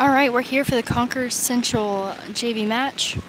All right, we're here for the Conquerors Central JV match.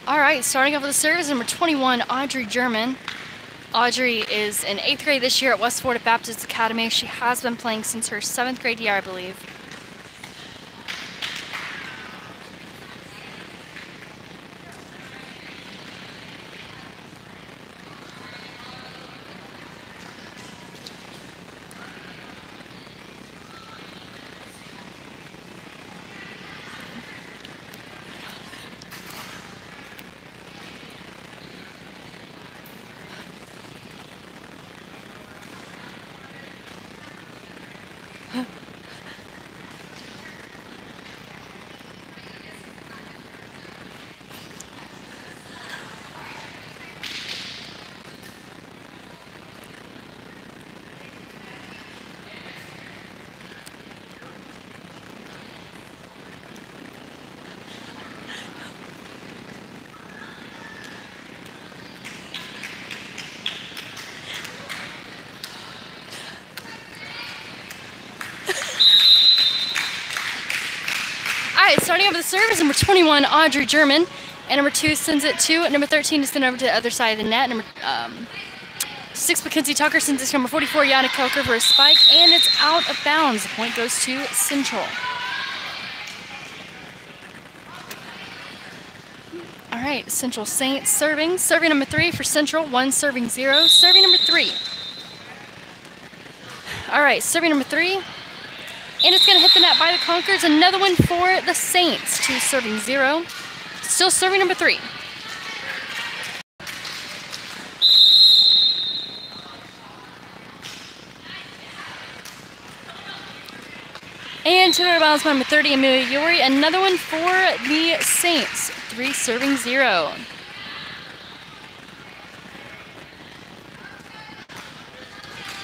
All right, starting off with the service, number 21, Audrey German. Audrey is in 8th grade this year at West Florida Baptist Academy. She has been playing since her 7th grade year, I believe. Starting off with the service, number 21, Audrey German. And number 2 sends it to number 13 to send over to the other side of the net. Number 6, Mackenzie Tucker sends it to number 44, Yana Kelker for a spike. And it's out of bounds. The point goes to Central. All right, Central Saints serving. Serving number 3 for Central, 1 serving 0. Serving number 3. All right, serving number 3. And it's going to hit the net by the Conquerors. Another one for the Saints. 2 serving 0. Still serving number 3. And to the bounce by number 30, Amelia Yori. Another one for the Saints. 3 serving 0.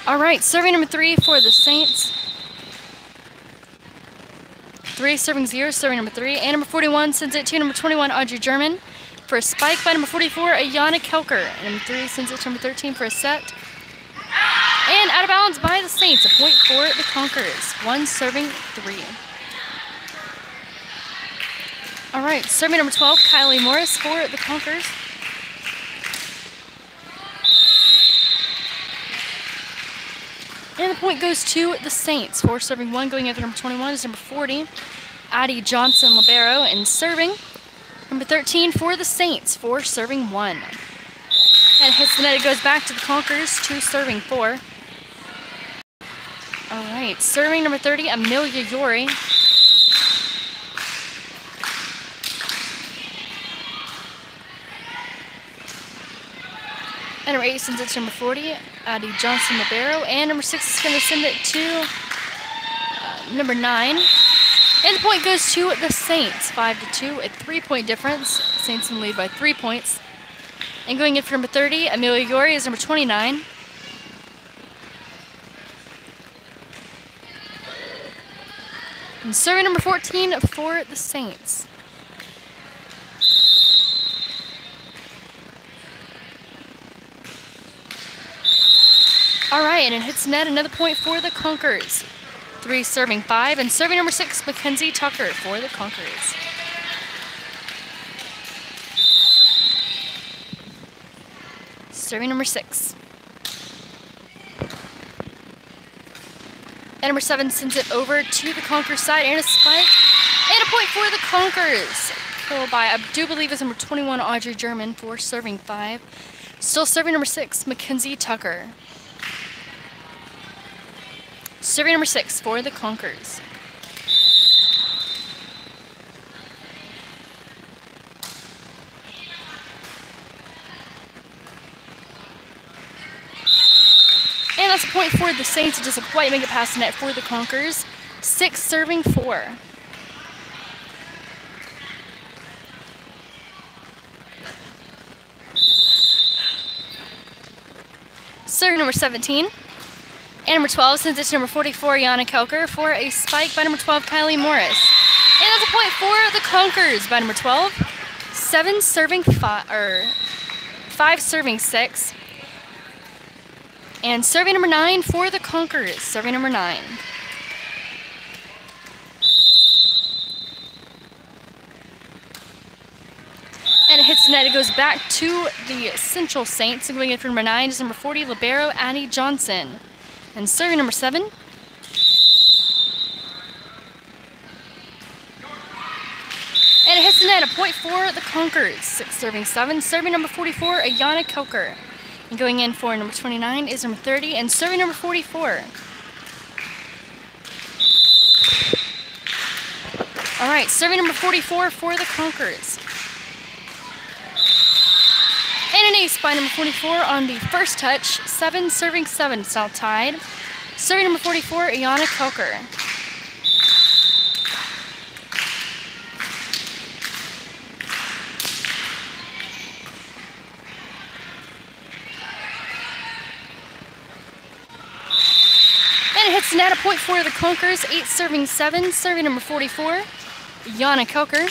All right, serving number 3 for the Saints. 3 serving 0, serving number 3. And number 41 sends it to number 21, Audrey German, for a spike by number 44, Ayana Kelker. And number 3 sends it to number 13 for a set. And out of bounds by the Saints. A point for the Conquerors. 1 serving 3. All right, serving number 12, Kylie Morris for the Conquerors. And the point goes to the Saints. 4 serving 1, going after number 21 is number 40, Addie Johnson Libero. And serving number 13 for the Saints, 4 serving 1. And hits the net, it goes back to the Conquerors, 2 serving 4. All right, serving number 30, Amelia Yori. And number 8 sends it to number 40, Addie Johnson Libero. And number 6 is going to send it to number 9. And the point goes to the Saints, 5-2, a 3-point difference. Saints in the lead by 3 points. And going in for number 30, Amelia Yori is number 29. And serving number 14 for the Saints. All right, and it hits net, another point for the Conquerors. 3 serving 5, and serving number 6, Mackenzie Tucker for the Conquerors. Serving number 6. And number 7 sends it over to the Conquerors side, and a spike, and a point for the Conquerors. Killed by, I do believe it's number 21, Audrey German, for serving 5. Still serving number 6, Mackenzie Tucker. Serving number 6 for the Conquerors. point for the Saints. It doesn't quite make it past the net for the Conquerors. 6 serving 4. Serving number 17. And number 12 sends it to number 44, Yana Kelker, for a spike by number 12, Kylie Morris. And that's a point for the Conquerors by number 12. 7 serving 5, or 5 serving 6. And serving number 9 for the Conquerors. Serving number 9. And it hits the net. It goes back to the Central Saints. And going in for number 9 is number 40, libero Addie Johnson. And serving number 7. And it hits the net. A point for the Conquerors. 6 serving 7. Serving number 44, Ayana Kelker. And going in for number 29 is number 30. And serving number 44. All right, serving number 44 for the Conquerors. And an ace by number 44 on the first touch. 7 serving 7. It's now tied. Serving number 44, Ayana Kelker. And it hits the net. A point for the Conquerors. 8 serving 7. Serving number 44, Ayana Kelker.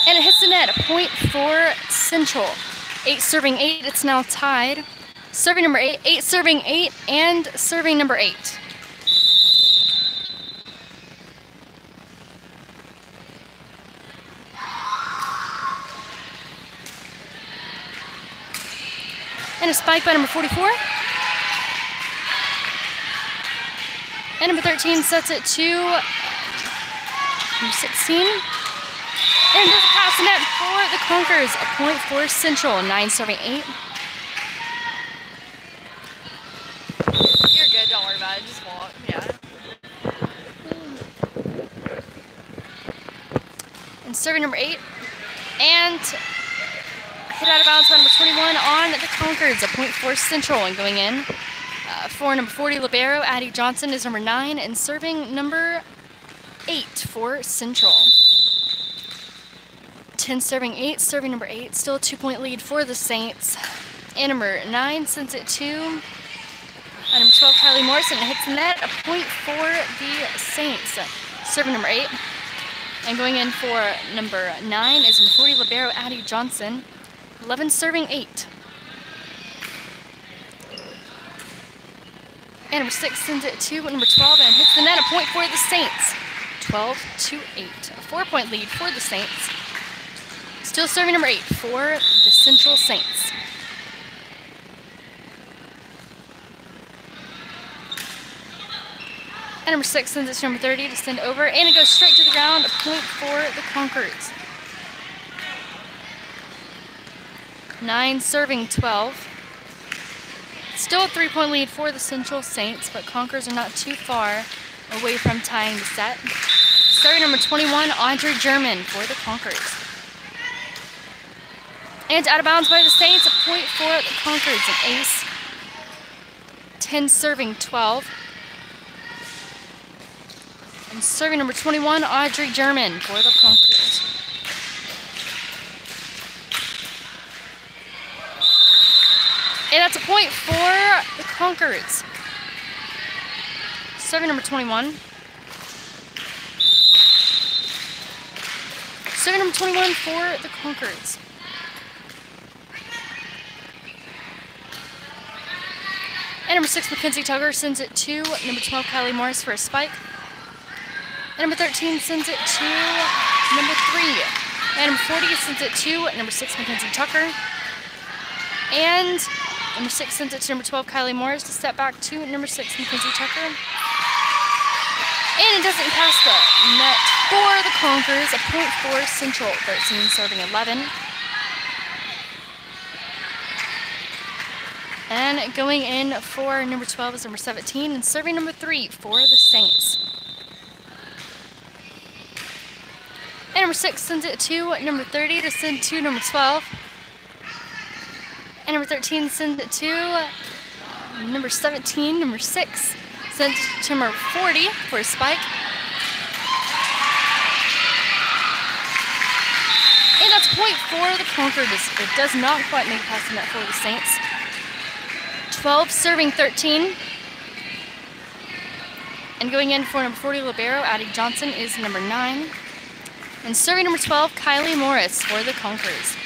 And it hits the net. A point for Central. 8 serving 8. It's now tied. Serving number 8. 8 serving 8 and serving number 8. And a spike by number 44. And number 13 sets it to number 16. And it doesn't pass the net for the Conquerors. A point for Central. 9 serving 8. You're good, don't worry about it. Just walk. Yeah. And serving number 8. And hit out of bounds by number 21 on the Conquerors. A point for Central. And going in for number 40, libero Addie Johnson is number 9. And serving number 8 for Central. 10 serving 8, serving number 8. Still a 2-point lead for the Saints. And number 9 sends it to number 12, Kylie Morrison. It hits the net. A point for the Saints. Serving number 8. And going in for number 9 is number 40, libero Addie Johnson. 11 serving 8. And number 6 sends it to number 12 and hits the net. A point for the Saints. 12-8. A 4-point lead for the Saints. Still serving number 8 for the Central Saints. And number 6 sends it to number 30 to send over. And it goes straight to the ground. A point for the Conquerors. 9 serving 12. Still a 3-point lead for the Central Saints, but Conquerors are not too far away from tying the set. Serving number 21, Audrey German for the Conquerors. And out of bounds by the Saints, a point for the Conquerors, an ace. 10 serving 12. And serving number 21, Audrey German for the Conquerors. And that's a point for the Conquerors. Serving number 21. Serving number 21 for the Conquerors. And number 6, Mackenzie Tugger sends it to number 12, Kylie Morris for a spike. And number 13 sends it to number 3. And number 40 sends it to number 6, Mackenzie Tucker. And number 6 sends it to number 12, Kylie Morris to step back to number 6, Mackenzie Tucker. And it doesn't pass the net for the Conquerors. A point for Central, 13 serving 11. And going in for number 12 is number 17, and serving number 3 for the Saints. And number 6 sends it to number 30 to send to number 12. And number 13 sends it to number 17. Number 6 sends it to number 40 for a spike. And that's point for the Conquerors. It does not quite make it past the net for the Saints. 12 serving 13. And going in for number 40 libero, Addie Johnson, is number 9. And serving number 12, Kylie Morris for the Conquerors.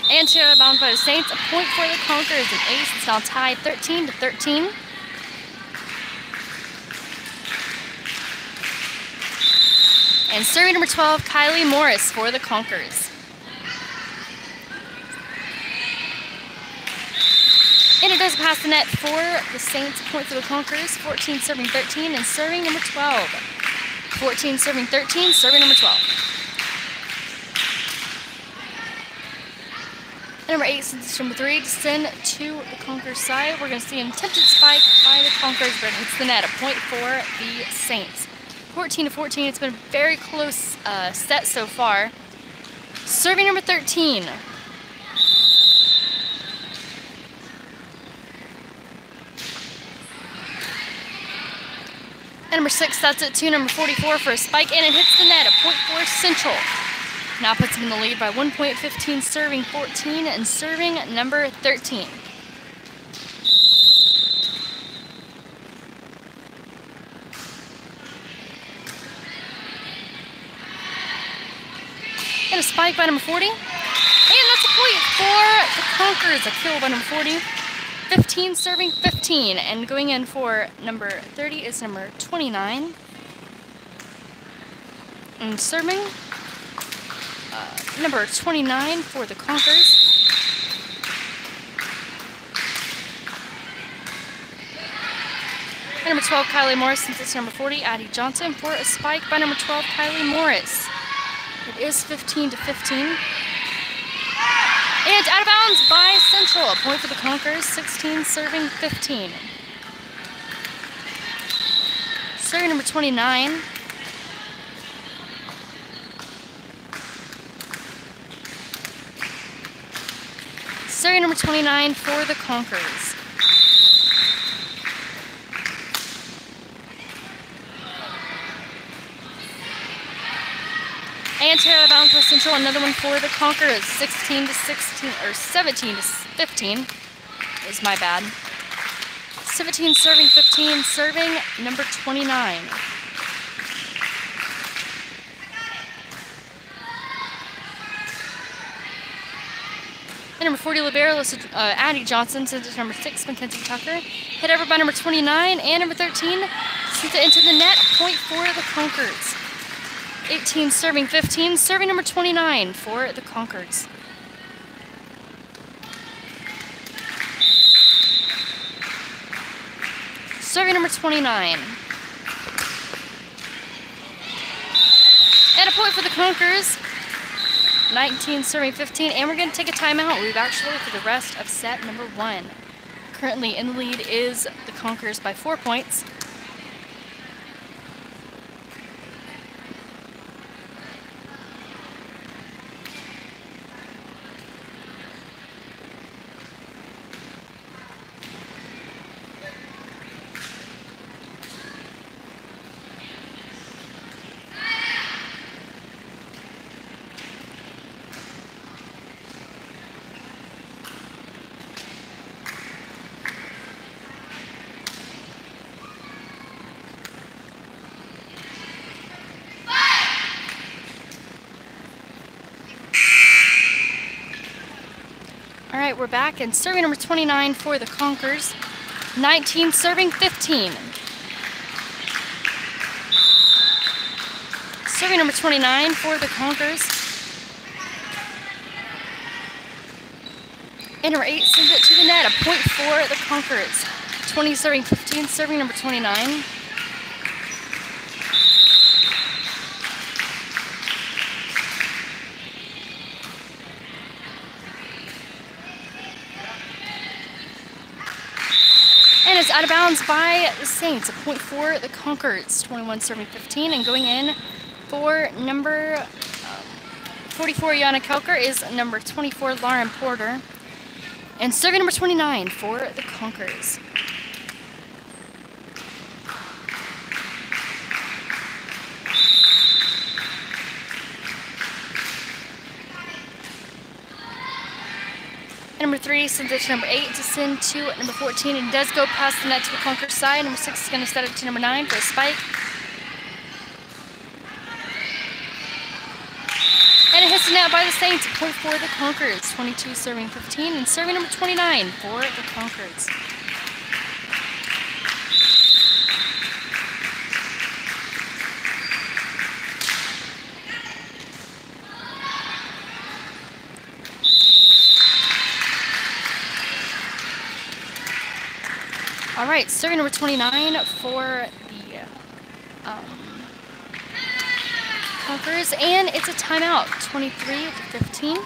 And to out of bounds by the Saints, a point for the Conquerors. An ace. It's now tied 13-13. And serving number 12, Kylie Morris for the Conquerors. And it does pass the net for the Saints, a point for the Conquerors. 14 serving 13, and serving number 12. 14 serving 13, serving number 12. And number 8 sends to number 3 to send to the Conquerors side. We're going to see an attempted spike by the Conquerors, but it hits the net, a point for the Saints. 14-14, it's been a very close set so far. Serving number 13. And number 6 sets it to number 44 for a spike, and it hits the net, a point for Central. Now puts them in the lead by 1 point, 15 serving 14, and serving number 13. And a spike by number 40. And that's a point for the Conquerors, a kill by number 40. 15 serving 15, and going in for number 30 is number 29. And serving number 29 for the Conquerors. And number 12, Kylie Morris, since it's number 40, Addie Johnson for a spike by number 12, Kylie Morris. It is 15-15. And out of bounds by Central. A point for the Conquerors, 16 serving 15. Serving number 29. Serving number 29 for the Conquerors. And tear out of bounds for Central, another one for the Conquerors, 16-16, or 17-15, is my bad. 17 serving 15, serving number 29. And number 40, libero, Addie Johnson, sends it to number 6, Mackenzie Tucker. Hit over by number 29, and number 13, sends it into the net, a point for the Conquerors. 18 serving 15, serving number 29 for the Conquerors. Serving number 29. And a point for the Conquerors. 19 serving 15, and we're going to take a timeout. We've actually for the rest of set number 1. Currently in the lead is the Conquerors by 4 points. All right, we're back, and serving number 29 for the Conquerors. 19 serving 15. Serving number 29 for the Conquerors. And number 8 sends it to the net, a point for the Conquerors. 20 serving 15, serving number 29. out of bounds by the Saints. A point for the Conquerors. 21 serving 15. And going in for number 44, Yana Kelker, is number 24, Lauren Porter. And serving number 29 for the Conquerors. Number 3 sends it to number 8 to send to number 14, and does go past the net to the Conquerors side. Number 6 is going to set it to number 9 for a spike. And it hits the net by the Saints. A point for the Conquerors. 22 serving 15, and serving number 29 for the Conquerors. All right, serving number 29 for the Conquerors, and it's a timeout, 23-15.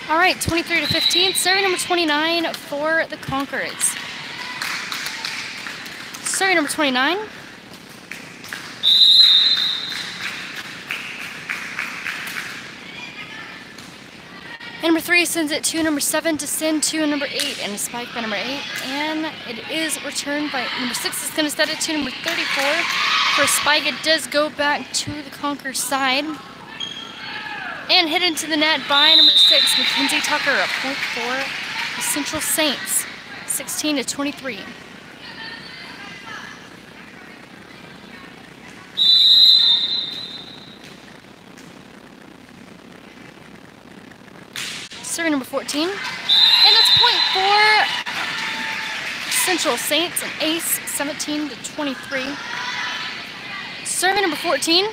All right, 23-15, serving number 29 for the Conquerors. Serving number 29. And number 3 sends it to number 7 to send to number 8, and a spike by number 8. And it is returned by number 6 is going to set it to number 34 for a spike. It does go back to the Conquerors side. And hit into the net by number 6, Mackenzie Tucker. A point for the Central Saints, 16-23. Serving number 14. And that's a point for Central Saints, an ace, 17-23. Serving number 14.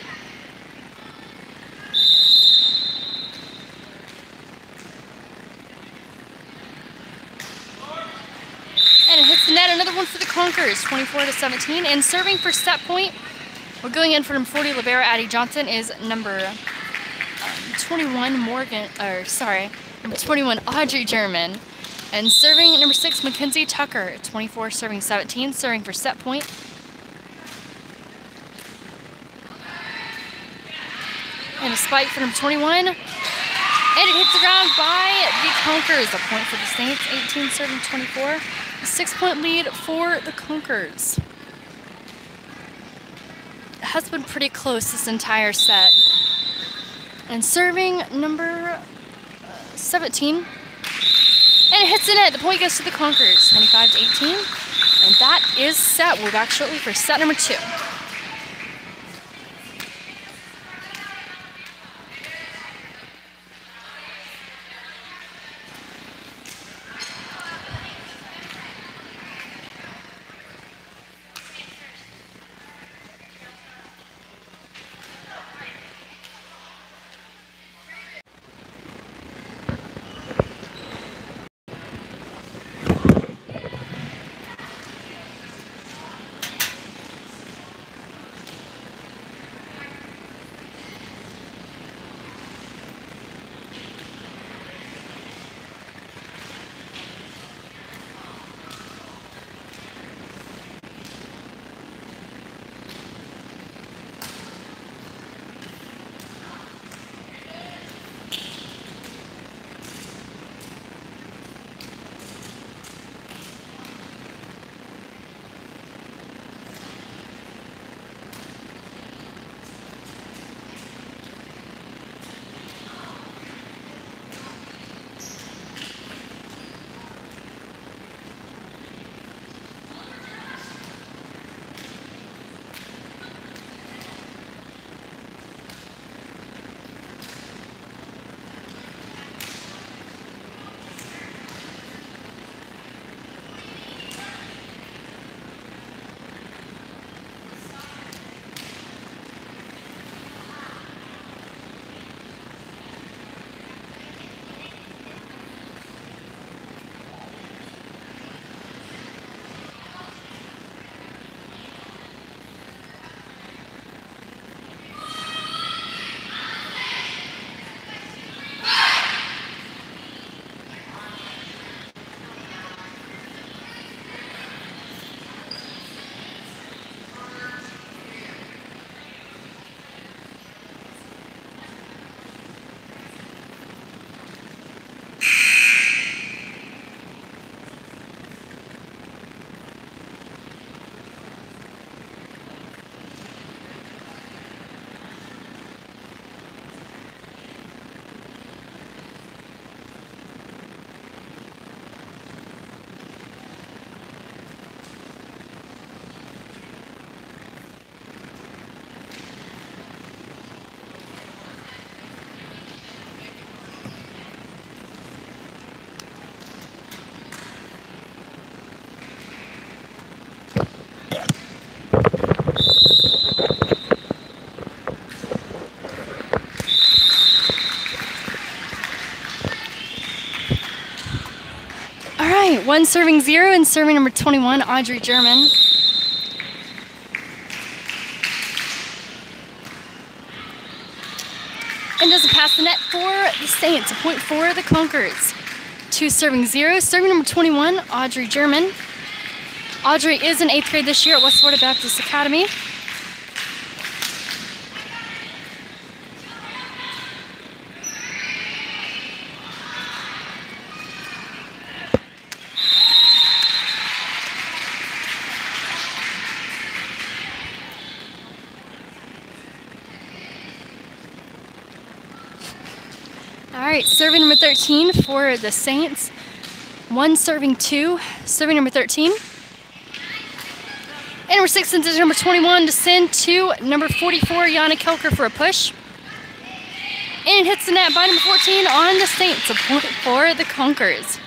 And it hits the net, another one for the Conquerors, 24-17. And serving for set point, we're going in for number 40, libero Addie Johnson, is number 21, number 21, Audrey German. And serving number 6, Mackenzie Tucker, 24, serving 17, serving for set point. And a spike for number 21. And it hits the ground by the Conquerors. A point for the Saints, 18 serving 24. A 6-point lead for the Conquerors. It has been pretty close this entire set. And serving number 17. And it hits the net. The point goes to the Conquerors, 25-18. And that is set. We'll be back shortly for set number 2. 1 serving 0 and serving number 21, Audrey German. And doesn't pass the net for the Saints. A point for the Conquerors. 2 serving 0, serving number 21, Audrey German. Audrey is in 8th grade this year at West Florida Baptist Academy. All right, serving number 13 for the Saints. 1 serving 2, serving number 13. And number 6 sends it to number 21 to send to number 44, Yana Kelker, for a push. And it hits the net by number 14 on the Saints, a point for the Conquerors.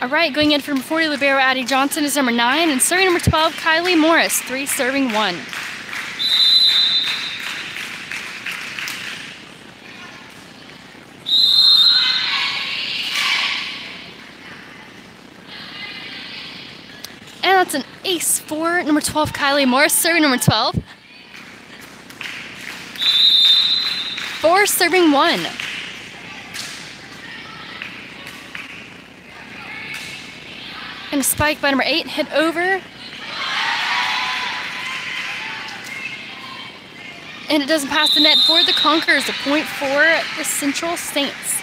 All right, going in for number 40, libero Addie Johnson is number 9, and serving number 12, Kylie Morris, 3 serving 1. And that's an ace for number 12, Kylie Morris, serving number 12. 4 serving 1. And a spike by number 8, hit over. And it doesn't pass the net for the Conquerors, a point for the Central Saints.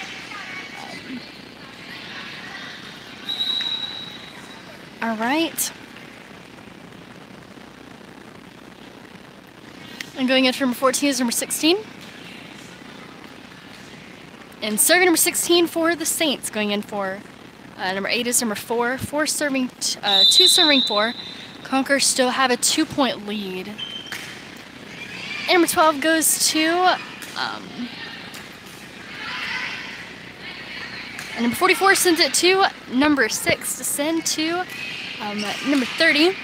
All right. And going in for number 14 is number 16. And serving number 16 for the Saints. Going in for number 8 is number 4. 2 serving 4. Conquerors still have a 2-point lead. And number 12 goes to and number 44 sends it to number 6 to send to number 30.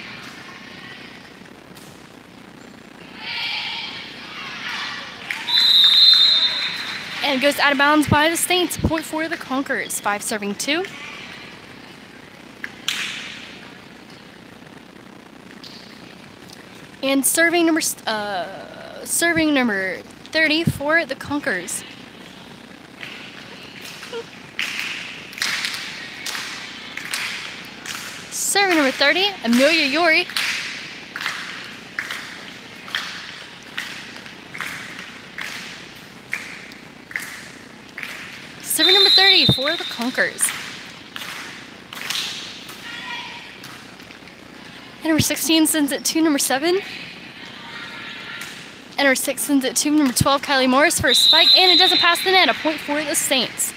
And it goes out of bounds by the Saints. Point for the Conquerors. 5 serving 2. And serving number 30 for the Conquerors. Serving number 30, Amelia Yori. Serving number 30 for the Conquerors. And number 16 sends it to number 7. And number 6 sends it to number 12, Kylie Morris, for a spike, and it doesn't pass the net. A point for the Saints.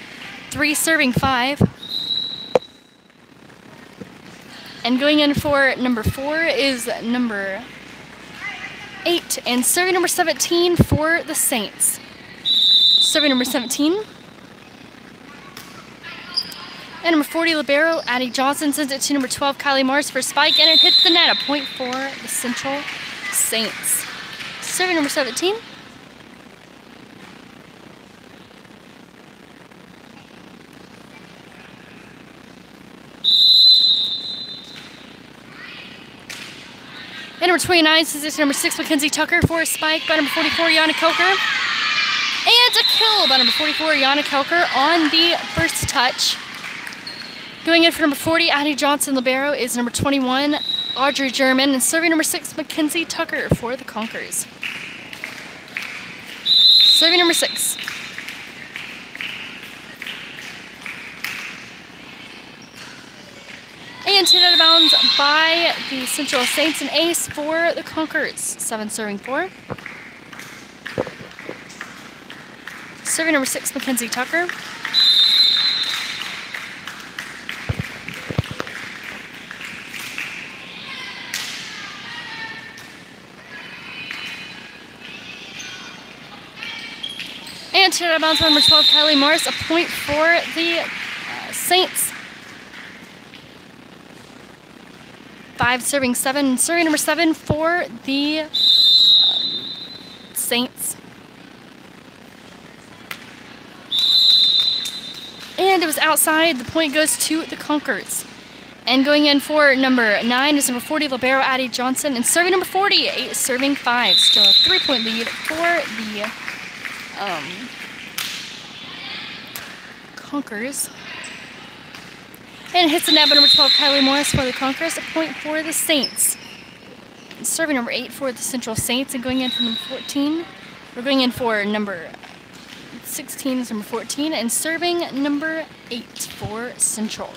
3 serving 5. And going in for number 4 is number 8, and serving number 17 for the Saints. Serving number 17. And number 40, libero Addie Johnson sends it to number 12, Kylie Morris, for a spike, and it hits the net. A point for the Central Saints. Serving number 17. And number 29 sends it to number 6, Mackenzie Tucker, for a spike by number 44, Yana Kelker. And a kill by number 44, Yana Kelker, on the first touch. Going in for number 40, Addie Johnson libero, is number 21, Audrey German, and serving number 6, Mackenzie Tucker, for the Conquerors. Serving number 6. And hit out of bounds by the Central Saints, an ace for the Conquerors. 7 serving 4. Serving number 6, Mackenzie Tucker. And hit out of bounds by number 12, Kylie Morris. A point for the Saints. 5 serving 7, and serving number 7 for the Saints. And it was outside. The point goes to the Conquerors. And going in for number 9 is number 40, libero Addie Johnson. And serving number 40, 8 serving 5. Still a 3-point lead for the Conquerors. And it hits the net by number 12, Kylie Morris for the Conquerors. A point for the Saints. And serving number 8 for the Central Saints. And going in for number 14, we're going in for number 16 is number 14. And serving number 8 for Central.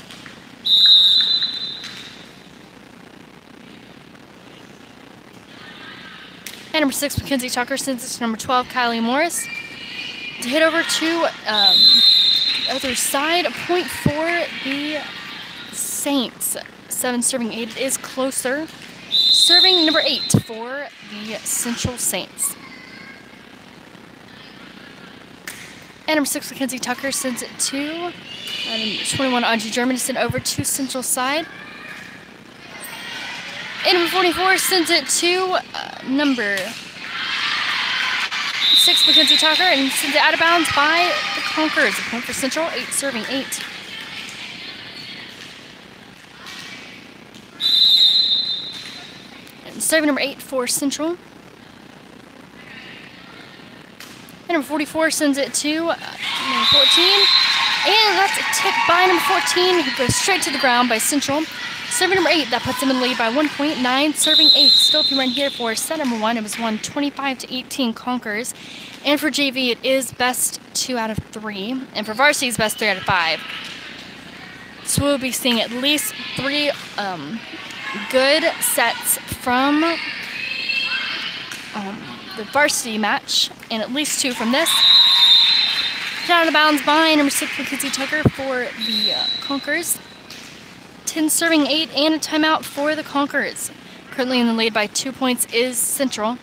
And number 6, Mackenzie Tucker sends it to number 12, Kylie Morris. To hit over to the other side, a point for the Saints. 7 serving 8, it is closer. Serving number 8 for the Central Saints. And number 6, Mackenzie Tucker sends it to number 21, Audrey German, to send over to Central side. And number 44 sends it to number 6, Mackenzie Tucker, and sends it out of bounds by the Conquerors. A point for Central, 8 serving 8. And serving number 8 for Central. And number 44 sends it to number 14. And that's a tip by number 14, who goes straight to the ground by Central. Serving number 8, that puts them in the lead by 1 point. 9 serving 8. Still, if you run here for set number 1, it was won 25-18 Conquerors. And for JV, it is best 2 out of 3. And for varsity, it's best 3 out of 5. So we'll be seeing at least 3 good sets from the varsity match, and at least 2 from this. Out of bounds by number 6, Mackenzie Tucker for the Conquerors. 10 serving 8 and a timeout for the Conquerors. Currently in the lead by 2 points is Central.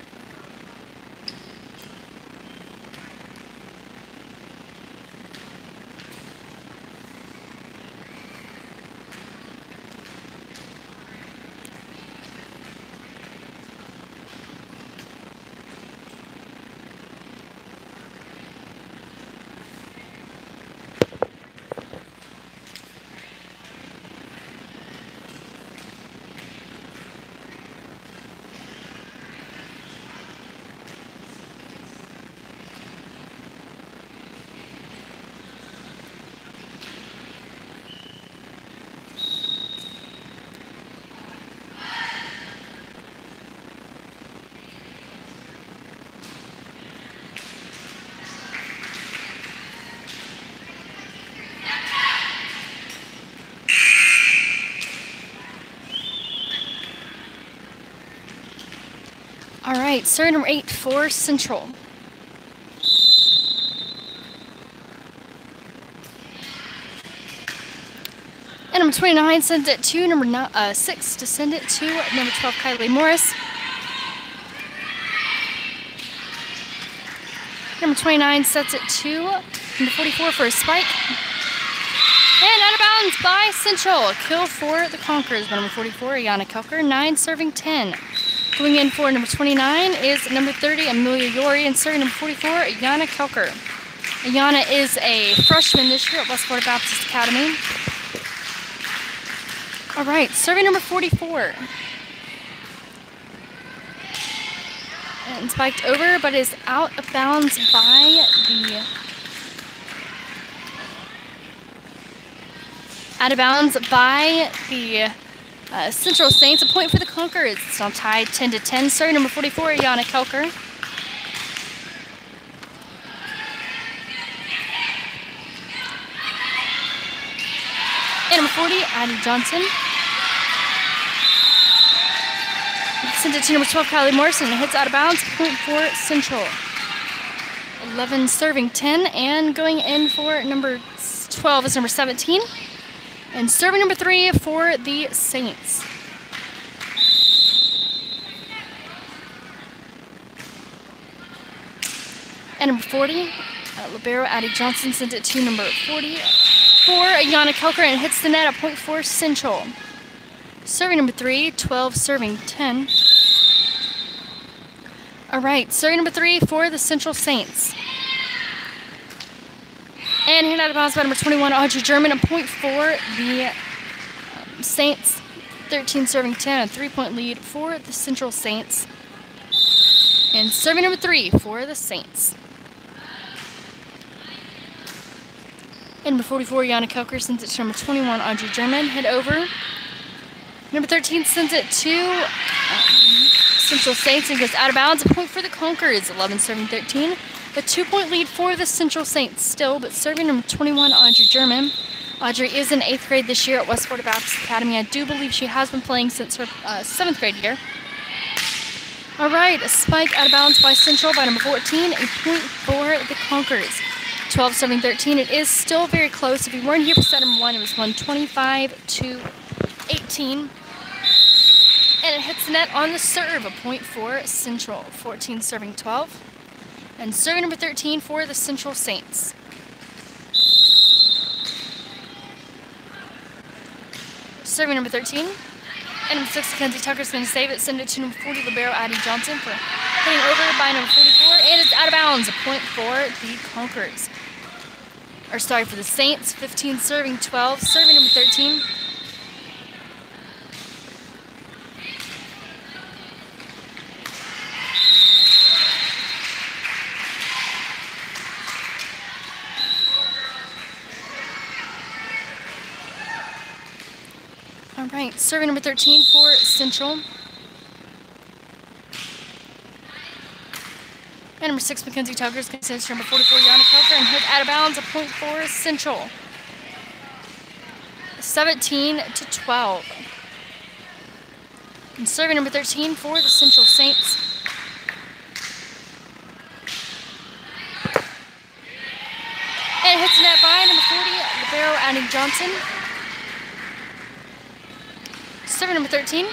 All right, serve number 8 for Central. And number 29 sends it to number 6 to send it to number 12, Kylie Morris. Number 29 sets it to number 44 for a spike. And out of bounds by Central. A kill for the Conquerors by number 44, Ayana Kelker. 9 serving 10. Going in for number 29 is number 30, Amelia Yori, and serving number 44, Ayana Kelker. Ayana is a freshman this year at West Florida Baptist Academy. All right, serving number 44. And spiked over, but is out of bounds by the... Out of bounds by the Central Saints. A point for the Conquerors. It's now tied 10-10. Serving number 44, Ayana Kelker. And number 40, Addie Johnson. Sends it to number 12, Kylie Morrison. It hits out of bounds. Point for Central. 11 serving 10. And going in for number 12 is number 17. And serving number 3 for the Saints. And number 40, libero Addie Johnson sent it to number 40 for Ayana Kelker, and hits the net. A point for Central. Serving number 3, 12 serving 10. All right, serving number 3 for the Central Saints. And hit out of bounds by number 21, Audrey German. A point for the Saints. 13 serving 10, a 3-point lead for the Central Saints. And serving number 3 for the Saints. And number 44, Yana Kelker sends it to number 21, Audrey German. Head over. Number 13 sends it to Central Saints and goes out of bounds. A point for the Conquerors. 11 serving 13. A 2-point lead for the Central Saints still, but serving number 21, Audrey German. Audrey is in 8th grade this year at West Florida Baptist Academy. I do believe she has been playing since her 7th grade year. All right, a spike out of bounds by Central by number 14. A point for the Conquerors. 12 serving 13. It is still very close. If you weren't here for set number 1, it was 125-18. And it hits the net on the serve. A point for Central. 14 serving 12. And serving number 13 for the Central Saints. Serving number 13. And number 6, Mackenzie Tucker's going to save it. Send it to number 40, Libero Addie Johnson for hitting over by number 44. And it's out of bounds. A point for the Conquerors. Or sorry, for the Saints. 15 serving 12. Serving number 13. All right, serving number 13 for Central. And number 6, Mackenzie Tucker is going to send it to number 44, Yana Kelker, and hit out of bounds. A point for Central. 17-12. And serving number 13 for the Central Saints. And it hits the net by number 40, Libero Addie Johnson. Serving number 13.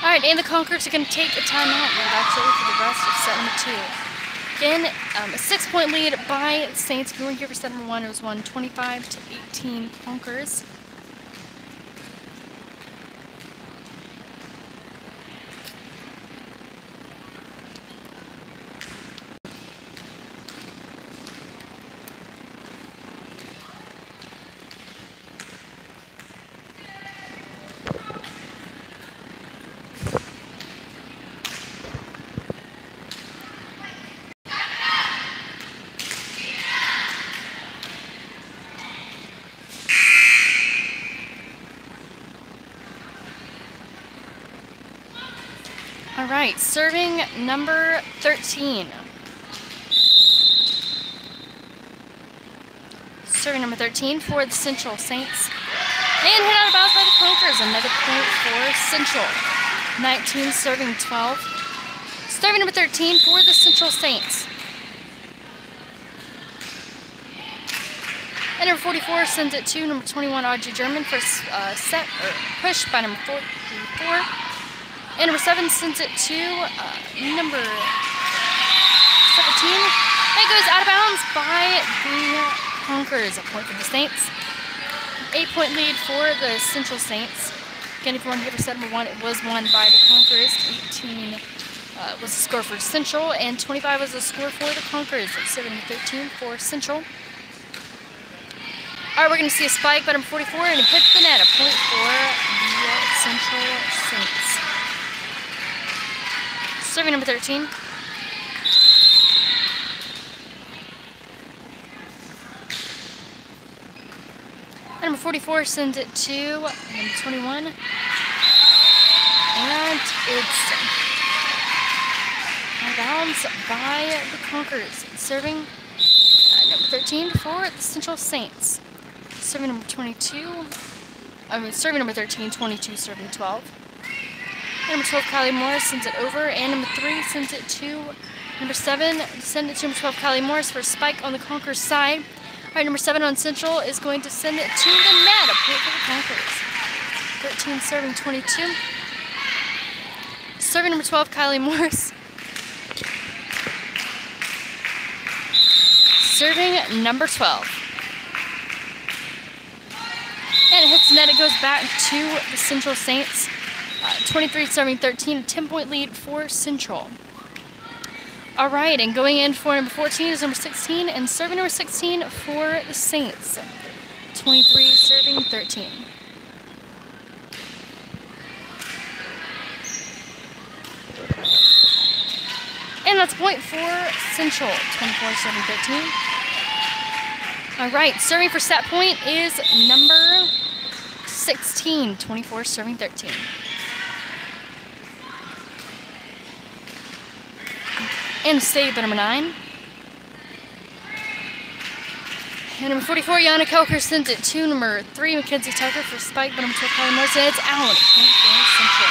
All right, and the Conquerors are going to take a timeout actually for the rest of set number 2. Again, a 6-point lead by the Saints. If you weren't here for set number 1, it was 125-18 Conquerors. All right, serving number 13. Serving number 13 for the Central Saints. And hit out of bounds by the Conquerors. Another point for Central. 19 serving 12. Serving number 13 for the Central Saints. And number 44 sends it to number 21, Audrey German, for set or push by number 44. And number 7 sends it to number 17. That goes out of bounds by the Conquerors. A point for the Saints. 8-point lead for the Central Saints. Again, if you want to give for set number 1, it was won by the Conquerors. 18 was the score for Central, and 25 was the score for the Conquerors. 7-13 for Central. All right, we're going to see a spike by number 44, and it hits the net. A point for the Central Saints. Serving number 13. And number 44 sends it to number 21. And it's out of bounds by the Conquerors. Serving number 13 for the Central Saints. Serving number 22. Serving number 13, 22, serving 12. Number 12, Kylie Morris sends it over, and number 3 sends it to number 7. Send it to number 12, Kylie Morris, for a spike on the Conquerors side. All right, number 7 on Central is going to send it to the net. A point for the Conquerors. 13 serving 22. Serving number 12, Kylie Morris. Serving number 12. And it hits the net. It goes back to the Central Saints. 23 serving 13, a 10-point lead for Central. All right, and going in for number 14 is number 16, and serving number 16 for the Saints. 23 serving 13. And that's a point for Central, 24 serving 13. All right, serving for set point is number 16, 24 serving 13. And save the number 9. And number 44, Yana Kelker sends it to number 3, Mackenzie Tucker for spike, but number 12, Kylie Morrison. It's out. Central.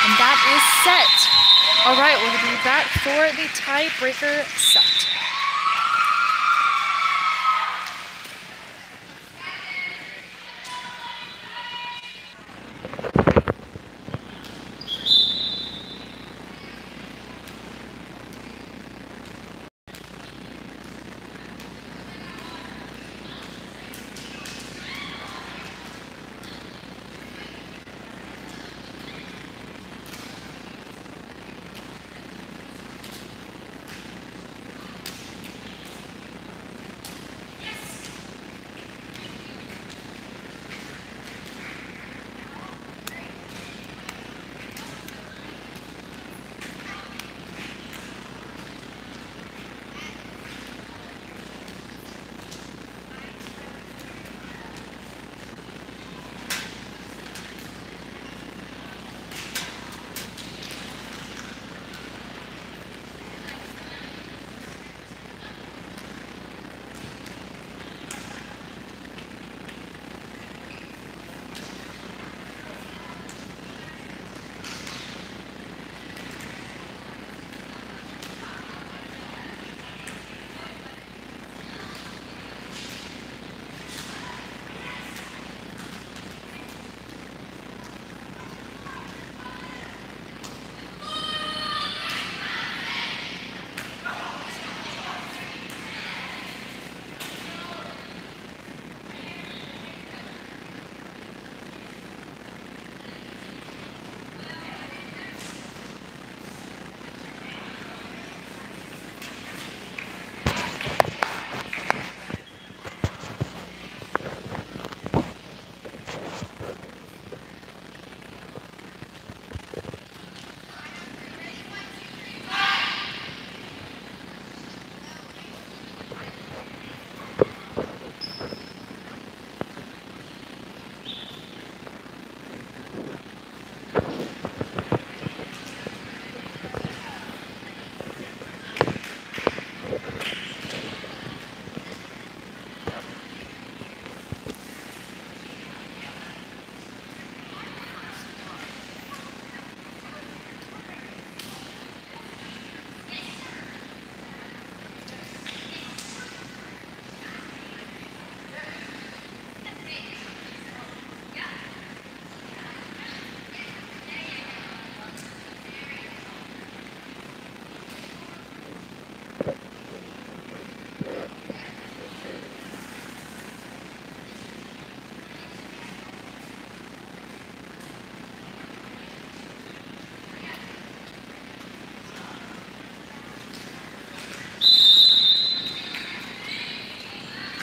And that is set. All right, we'll be back for the tiebreaker set.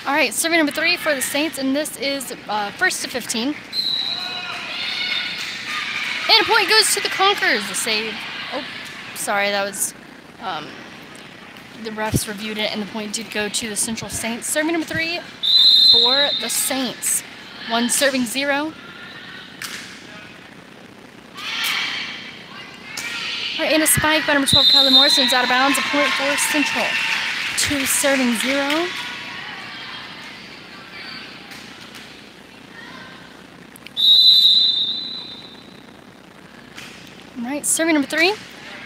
All right, serving number 3 for the Saints, and this is first to 15. And a point goes to the Conquerors. The save. Oh, sorry, that was the refs reviewed it, and the point did go to the Central Saints. Serving number 3 for the Saints. 1 serving 0. All right, and a spike by number 12, Kylie Morrison is out of bounds. A point for Central. 2 serving 0. All right, serving number 3.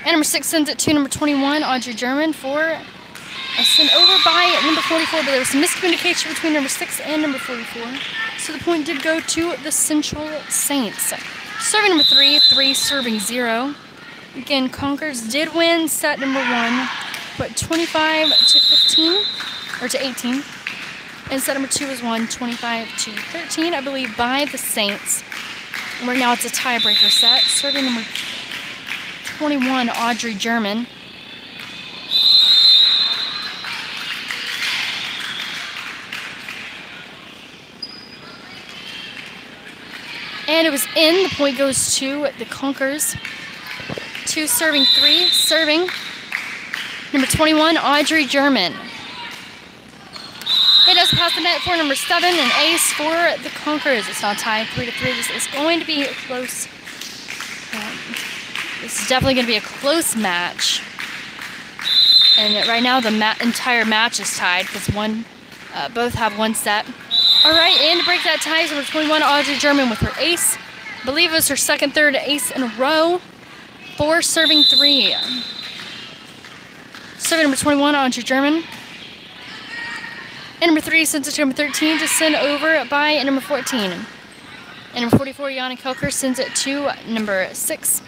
And number 6 sends it to number 21, Audrey German, for a send over by number 44. But there was some miscommunication between number 6 and number 44. So the point did go to the Central Saints. Serving number 3, 3 serving 0. Again, Conquerors did win set number 1, but 25 to 15, or to 18. And set number 2 was won 25 to 13, I believe, by the Saints. And right now it's a tiebreaker set. Serving number 21, Audrey German. And it was in. The point goes to the Conquerors. 2 serving 3. Serving number 21, Audrey German. It does pass the net for number 7, an ace for the Conquerors. It's now tied 3-3. This is going to be a close. This is definitely going to be a close match. And right now the entire match is tied because both have 1 set. All right, and to break that tie is number 21, Audrey German with her ace. I believe it was her second, third ace in a row. 4 serving 3. Serving number 21, Audrey German. And number 3 sends it to number 13 to send over by number 14. And number 44, Yana Kelker, sends it to number 6.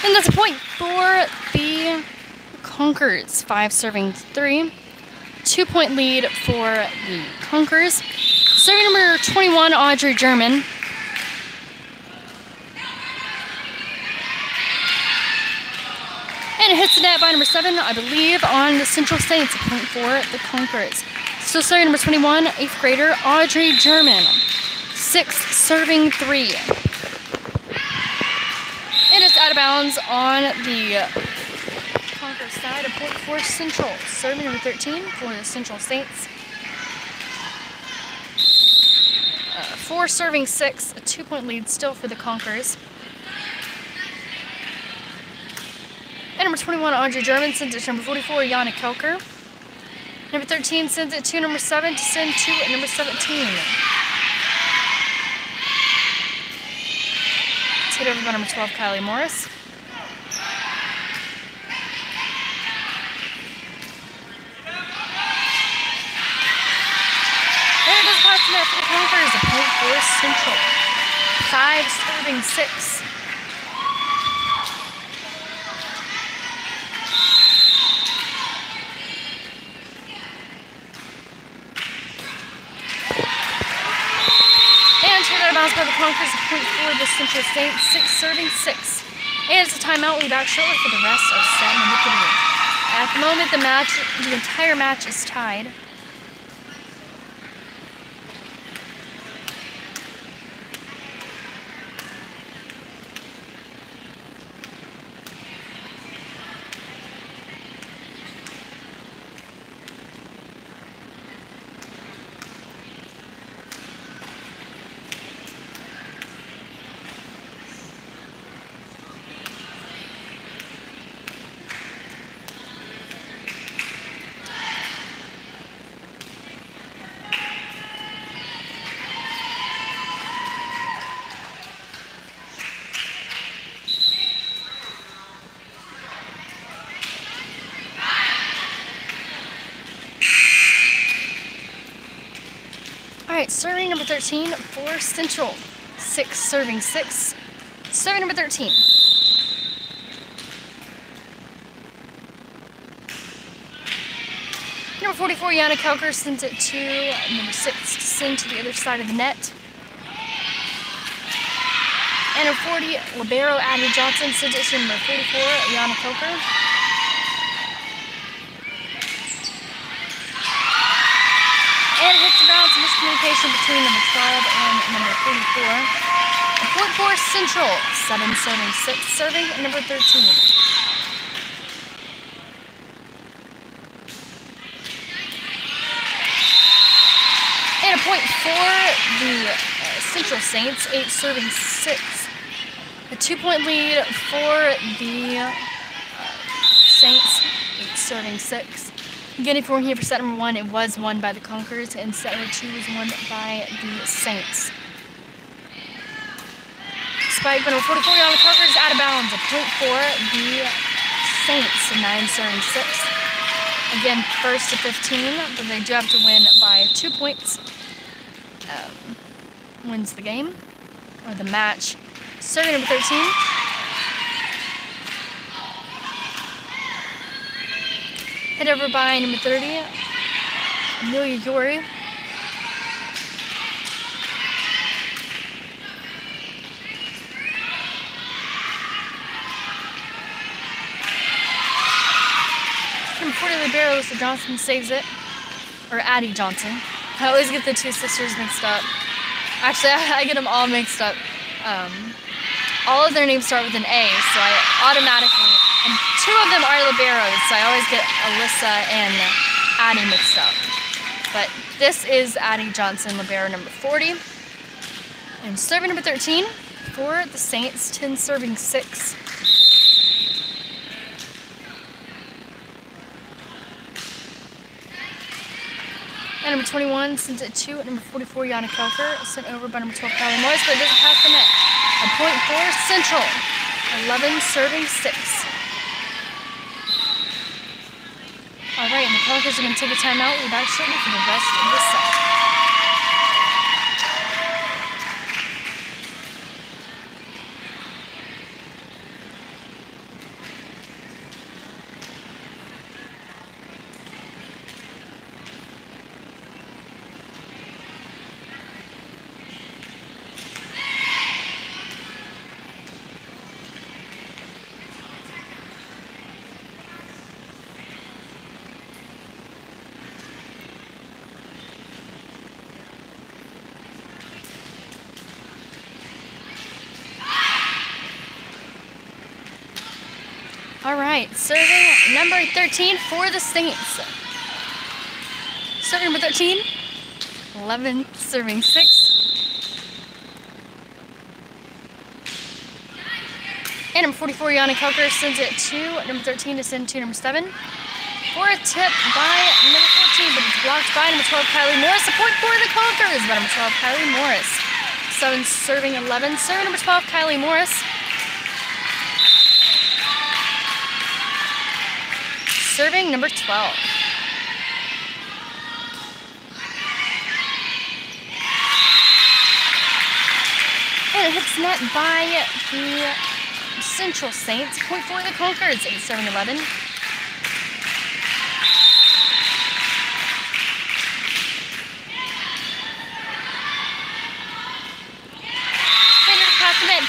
And that's a point for the Conquerors. 5 serving 3. 2-point lead for the Conquerors. Serving number 21, Audrey German. And it hits the net by number 7, I believe, on the Central Saints. A point for the Conquerors. Still serving number 21, 8th grader, Audrey German. 6 serving 3. And it's out of bounds on the Conquerors side. A point for Central. Serving number 13 for the Central Saints. 4 serving 6. A 2-point lead still for the Conquerors. And number 21, Audrey German, sends it to number 44, Yana Kelker. Number 13 sends it to number 7 to send to number 17. It's hit over by number 12, Kylie Morris. And it does pass the net for the Conquerors. A point for Central. 5 serving 6. By the Conquerors, a point for the Central Saints, 6 serving 6. And it's a timeout. We'll be back shortly for the rest of set number 3. At the moment, the entire match is tied. Alright, serving number 13 for Central. 6 serving 6. Serving number 13. Number 44, Yana Kelker, sends it to number 6 to send to the other side of the net. And number 40, libero Abby Johnson, sends it to number 44, Yana Kelker. And hits the bounce, miscommunication between number 12 and number 44. A point for Central, 7 serving 6, serving number 13. And a point for the Central Saints, 8 serving 6. A 2-point lead for the Saints, 8 serving 6. Again, if you weren't here for set number 1, it was won by the Conquerors, and set number 2 was won by the Saints. Spike number 44 on the Conquerors, out of bounds. A point for the Saints, 9 serving 6. Again, first to 15, but they do have to win by 2 points. Wins the game, or the match. Serving number 13. Hit over by number 30, Amelia Yori. Number 40, libero, so Johnson saves it. Or Addie Johnson. I always get the two sisters mixed up. Actually, I get them all mixed up. All of their names start with an A, so I automatically, and 2 of them are liberos, so I always get Alyssa and Addie mixed up. But this is Addie Johnson, libero number 40. And serving number 13 for the Saints, 10 serving 6. And number 21 sends it to number 44, Yana Kelker, sent over by number 12, Kylie Morris, but it doesn't pass the net. A point for Central, 11 serving 6. All right, and the Conquerors are going to take a timeout. We'll be back shortly for the rest of the set. All right, serving number 13 for the Saints. Serving number 13, 11 serving 6. And number 44, Yana Kelker, sends it to number 13 to send to number 7. For a tip by number 14, but it's blocked by number 12, Kylie Morris. A point for the Conquerors by number 12, Kylie Morris. 7 serving 11. Serving number 12, Kylie Morris. Serving number 12. And it hits net by the Central Saints. Point for the Conquerors, 8-7-11.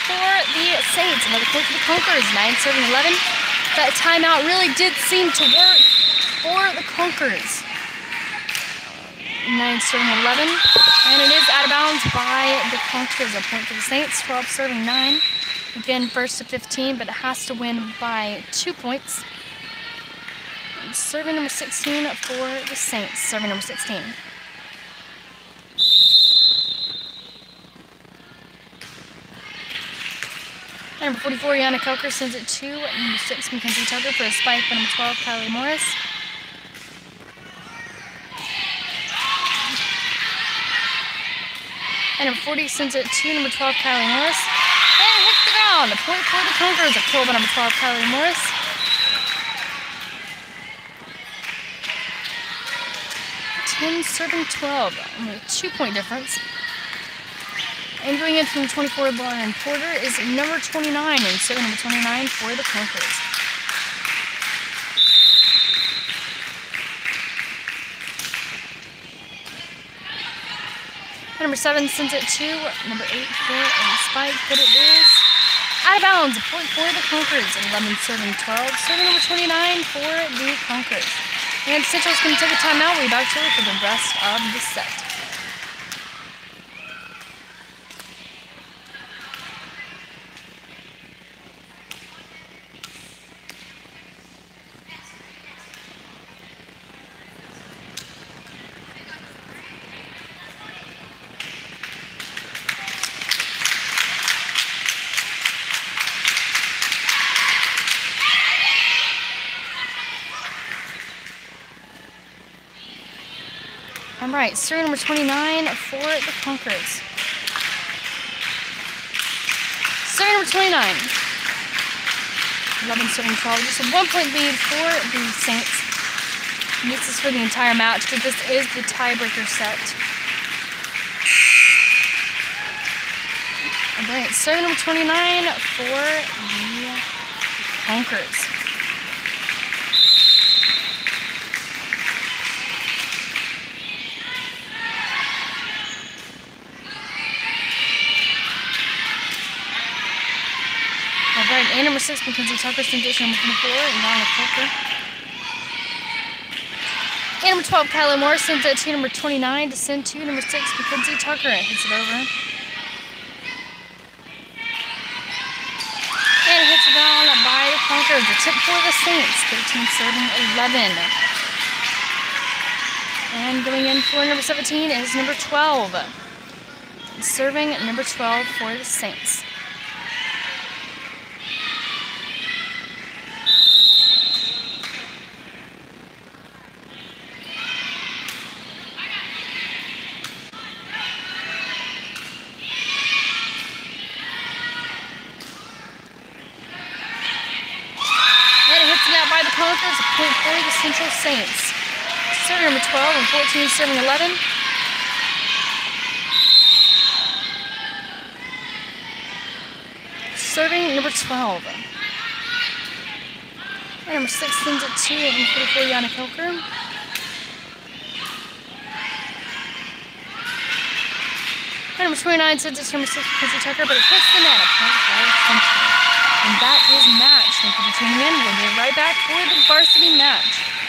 For the Saints, another point for the Conquerors, 9-7-11. That timeout really did seem to work for the Conquerors. 9-7-11, and it is out of bounds by the Conquerors. A point for the Saints, 12-9. Again, first to 15, but it has to win by 2 points. And serving number 16 for the Saints, serving number 16. Number 44, Yana Kelker, sends it to number 6, Mackenzie Tucker, for a spike by number 12, Kylie Morris. And number 40 sends it to number 12, Kylie Morris. And it hits the ground. A point for the Conquerors, a kill by number 12, Kylie Morris. Serving 12, only a 2-point difference. And going in from 24, Lauren Porter, is number 29, and serving number 29 for the Conquerors. And number 7 sends it to number 8 for a spike, but it is out of bounds. A point for the Conquerors, 11 serving 12, serving number 29 for the Conquerors. And Central's going to take a timeout. We'll be back shortly for the rest of the set. All right, serving number 29 for the Conquerors. Serving number 29. 11 serving 12. Just a 1-point lead for the Saints. And this is for the entire match, but this is the tiebreaker set. All right, serving number 29 for the Conquerors. Alright, and number 6, Mackenzie Tucker, sends it to number 24, and Yana Kelker. And number 12, Kylie Moore sends it to number 29 to send to number 6, Mackenzie Tucker. Hits it over. And it hits it down by the Conquerors. A tip for the Saints. 13 serving 11. And going in for number 17 is number 12. Serving number 12 for the Saints. By the Conquerors, a point for the Central Saints. Serving number 12 and 14 serving 11. Serving number 12. And number 6 sends it to number 44, Yana Kilker. And number 29 sends it to number 6, Mackenzie Tucker, but it hits the net. A point for the Central. And that is match. Thank you for tuning in. We'll be right back for the varsity match.